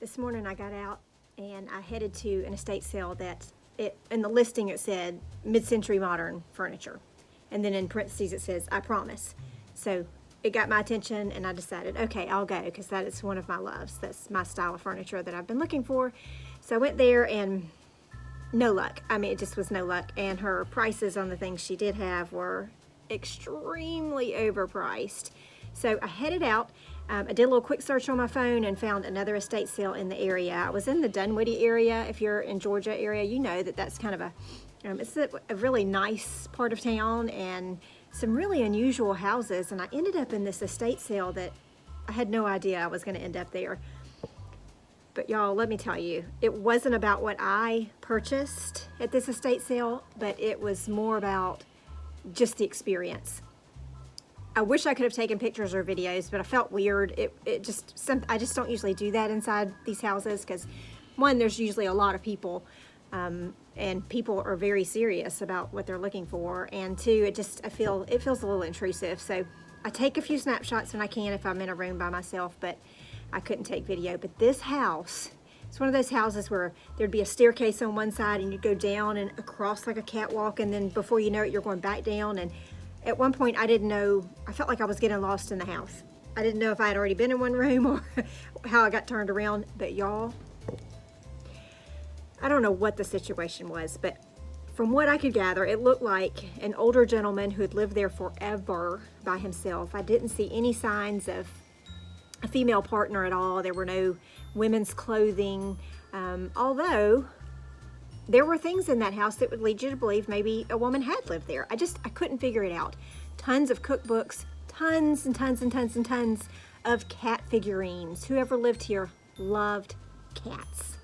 This morning I got out and I headed to an estate sale that in the listing it said mid-century modern furniture. And then in parentheses it says, I promise. So it got my attention and I decided, okay, I'll go because that is one of my loves. That's my style of furniture that I've been looking for. So I went there and no luck. I mean, it just was no luck. And her prices on the things she did have were extremely overpriced. So I headed out. I did a little quick search on my phone and found another estate sale in the area. I was in the Dunwoody area. If you're in Georgia area, you know that that's kind of it's a really nice part of town and some really unusual houses. And I ended up in this estate sale that I had no idea I was going to end up there. But y'all, let me tell you, it wasn't about what I purchased at this estate sale, but it was more about just the experience. I wish I could have taken pictures or videos, but I felt weird. I just don't usually do that inside these houses because, one, there's usually a lot of people, and people are very serious about what they're looking for, and two, it feels a little intrusive. So I take a few snapshots when I can if I'm in a room by myself, but I couldn't take video. But this house, it's one of those houses where there'd be a staircase on one side and you'd go down and across like a catwalk, and then before you know it, you're going back down. And at one point I didn't know, I felt like I was getting lost in the house. I didn't know if I had already been in one room or how I got turned around. But y'all, I don't know what the situation was, but from what I could gather, it looked like an older gentleman who had lived there forever by himself. I didn't see any signs of a female partner at all. There were no women's clothing, although there were things in that house that would lead you to believe maybe a woman had lived there. I couldn't figure it out. Tons of cookbooks, tons and tons and tons and tons of cat figurines. Whoever lived here loved cats.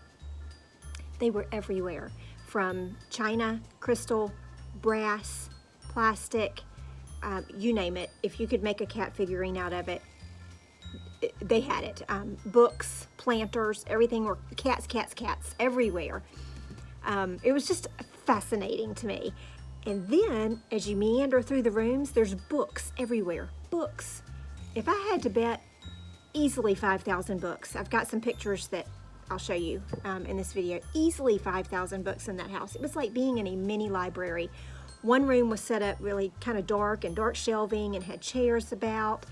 They were everywhere, from china, crystal, brass, plastic, you name it. If you could make a cat figurine out of it, they had it. Books, planters, everything were cats everywhere. It was just fascinating to me. And then as you meander through the rooms, there's books everywhere. Books. If I had to bet, easily 5,000 books. I've got some pictures that I'll show you in this video. Easily 5,000 books in that house. It was like being in a mini library. One room was set up really kind of dark and dark shelving and had chairs about.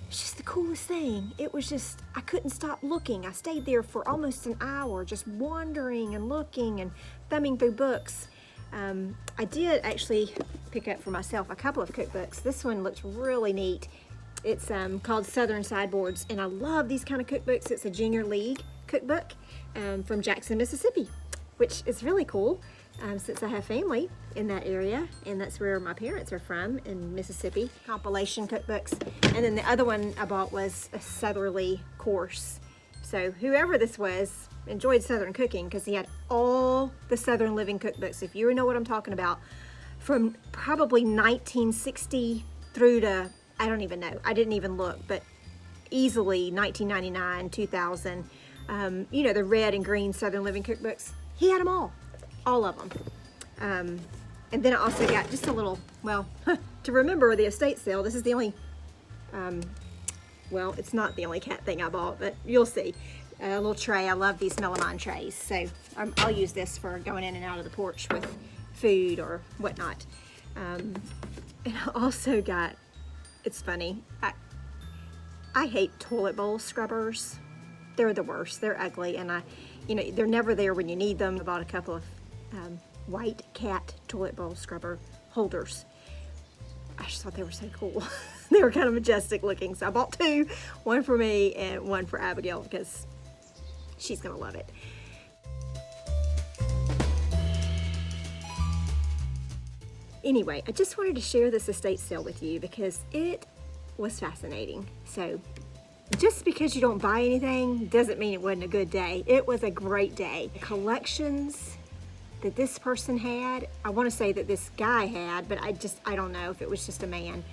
It's just the coolest thing. It was just, I couldn't stop looking. I stayed there for almost an hour just wandering and looking and thumbing through books. I did actually pick up for myself a couple of cookbooks. This one looks really neat. It's called Southern Sideboards, and I love these kind of cookbooks. It's a junior league cookbook from Jackson, Mississippi, which is really cool. Since I have family in that area, and that's where my parents are from, in Mississippi. Compilation cookbooks. And then the other one I bought was a southerly course. So whoever this was enjoyed Southern cooking because he had all the Southern living cookbooks, if you know what I'm talking about, from probably 1960 through to, I don't even know, I didn't even look, but easily 1999, 2000. You know, the red and green Southern living cookbooks. He had them all of them. And then I also got just a little, well, to remember the estate sale, this is the only, well, it's not the only cat thing I bought, but you'll see. A little tray. I love these melamine trays, so I'll use this for going in and out of the porch with food or whatnot. And I also got, it's funny, I hate toilet bowl scrubbers. They're the worst. They're ugly, and they're never there when you need them. I bought a couple of white cat toilet bowl scrubber holders. I just thought they were so cool. They were kind of majestic looking, so I bought two, one for me and one for Abigail because she's gonna love it. Anyway, I just wanted to share this estate sale with you because it was fascinating. So just because you don't buy anything doesn't mean it wasn't a good day. It was a great day. The collections that this person had, I want to say that this guy had, but I don't know if it was just a man.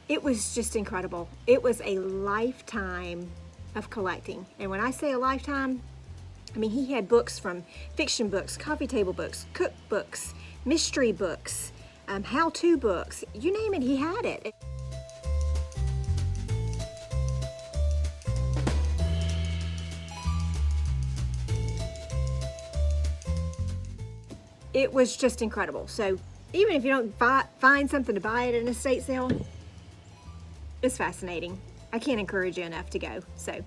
It was just incredible. It was a lifetime of collecting. And when I say a lifetime, I mean he had books from fiction books, coffee table books, cookbooks, mystery books, how-to books, you name it, he had it. it was just incredible. So even if you don't find something to buy at an estate sale, it's fascinating. I can't encourage you enough to go. So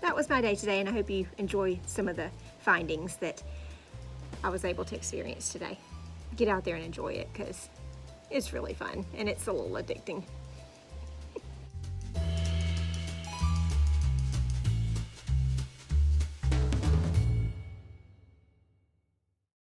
that was my day today, and I hope you enjoy some of the findings that I was able to experience today. Get out there and enjoy it, because it's really fun and it's a little addicting.